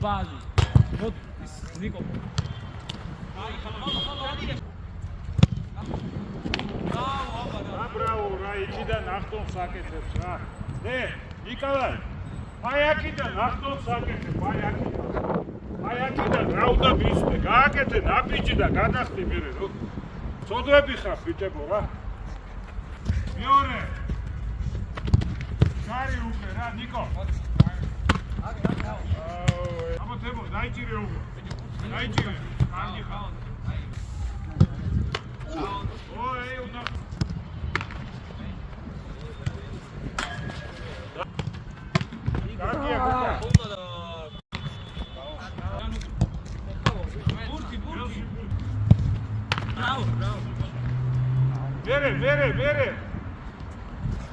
ბალი. მოდ ნიკო. ბრავო, რა იქიდან ახტომს აკეთებს რა. ნიკოლაი. აი აქიდან ახტომს აკეთებ, აი აქიდან. აი აქიდან რა უნდა მისვე, გააკეთე ნაბიჯი და გადახდი მერე რო. წოდრები ხარ ბიჭებო რა. მეორე. გარი უკვე რა, ნიკო. აბა თემო, დაიჭირე უკვე. დაიჭირე. კარგი ხარ. ოე, უნდა